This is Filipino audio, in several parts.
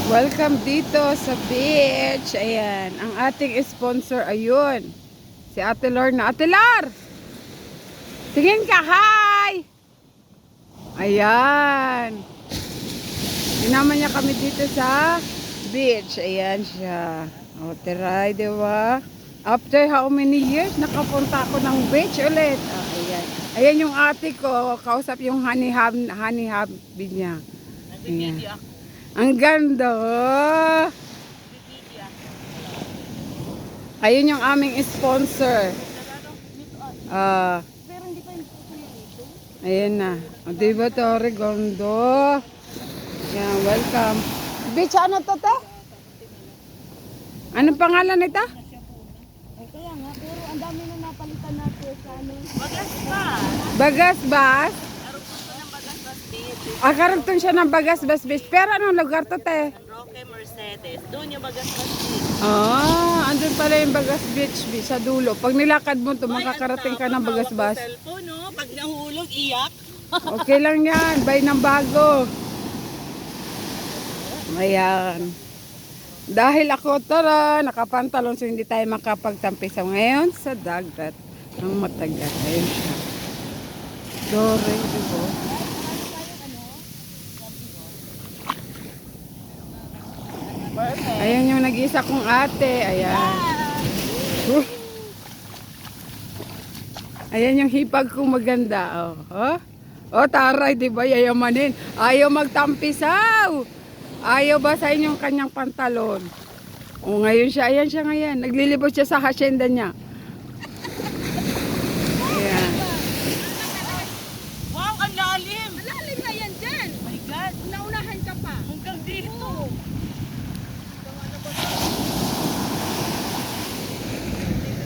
Welcome dito sa beach. Ayan, ang ating sponsor, ayun. Si Ate Lorna. Ate Lor! Tingin ka, hi! Ayan. Sinama niya kami dito sa beach. Ayan siya. O, tiray, diba? After how many years, nakapunta ako ng beach ulit. Ayan. Ayan yung ate ko. Kausap yung honey hubby niya. Ayan. Ang ganda. Oh. Ayun yung aming sponsor. Ayan na. O, diba to, Regondo? Yan, welcome. Beach, ano to, te? Anong pangalan nito? Kaya nga, pero ang dami na napalitan natin sa ano. Bagasbas? Karugtong ng Bagasbas Beach. Karugtong siya ng Bagasbas Beach. Pero anong lugar to, te? Roque Mercedes. Doon yung Bagasbas Beach. Andun pala yung Bagas Beach, sa dulo. Pag nilakad mo to, makakarating ka ng Bagasbas. Cellphone, no? Pag nahulog, iyak. Okay lang yan. Buy ng bago. Ayan. Dahil ako, tara, nakapantalon so hindi tayo makapagtampisaw ngayon sa dagat ng matagal. Ayun siya. Dore, diba? Ayan yung nag-isa kong ate. Ayan. Ayan yung hipag kong maganda. Taray, diba? Yayamanin. Ayaw magtampisaw. Ayaw basahin yung kanyang pantalon. Ngayon siya. Ayan siya ngayon. Naglilibot siya sa hacienda niya. Ayan. Wow, ang lalim. Ang lalim na yan dyan. Oh my God. Naunahan ka pa. Hanggang dito.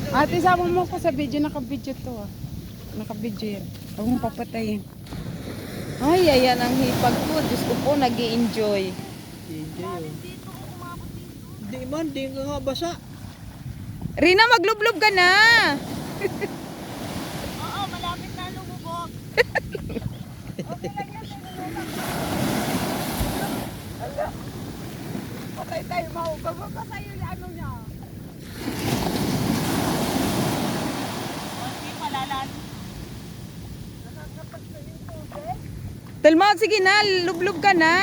Ate, sama mo ko sa video. Naka-video to. Naka-video yan. Huwag mong papatayin. Ay, ayan ang hipag ko. Diyos ko po, nag-i-enjoy. Di man, di ka nga basa. Rina, maglublob ka na! Oo, malapit na lumubog. Patay tayo, mahubag mo pa kayo ano niya. Hindi palalan. Telma, sige na, lublob ka na.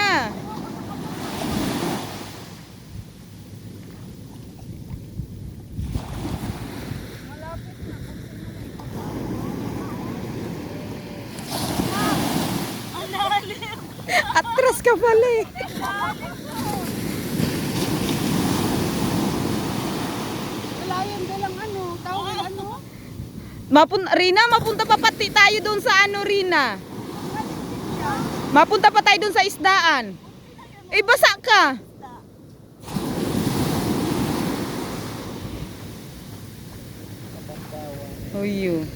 Ang lalim. Atras ka pala eh. Wala yan dalang ano. Tawag ano. Rina, mapunta pa pati tayo doon sa ano, Rina. Mapunta pa tayo doon sa isdaan. Eh, basa ka. Uyo.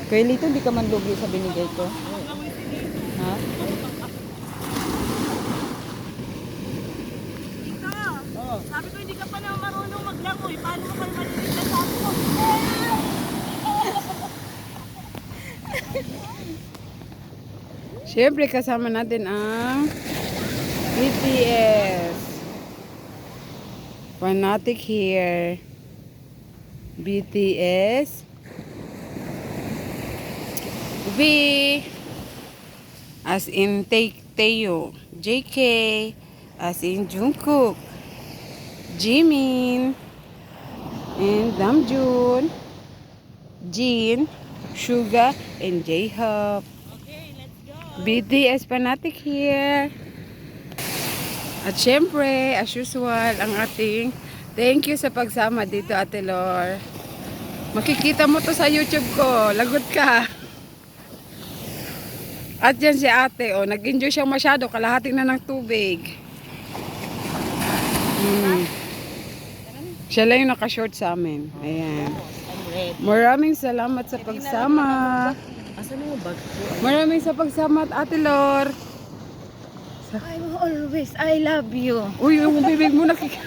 Kuya Lito, di ka man lugi sa binigay ko. Ha? Sabi ko, hindi ka pa naman marunong maglangoy. Paano mo kayo malilit na sabi ko? Siyempre kasama natin ang BTS. Fanatic here. BTS. V. As in Taeyo. JK. As in Jungkook. Jimin. And Namjoon. Jin. Suga. And J-Hope. Okay, let's go. BTS Fanatic here. At syempre, as usual, ang ating thank you sa pagsama dito, Ate Lor. Makikita mo to sa YouTube ko. Lagot ka. At yan si ate, nag-enjoy siyang masyado. Kalahati na ng tubig. Siya lang yung nakashort sa amin. Ayan. I'm ready. Maraming salamat sa pagsama. Asan yung bag ko? Maraming sa pagsama at Ate Lor. I will always, I love you. Uy, yung bibig mo nakikita.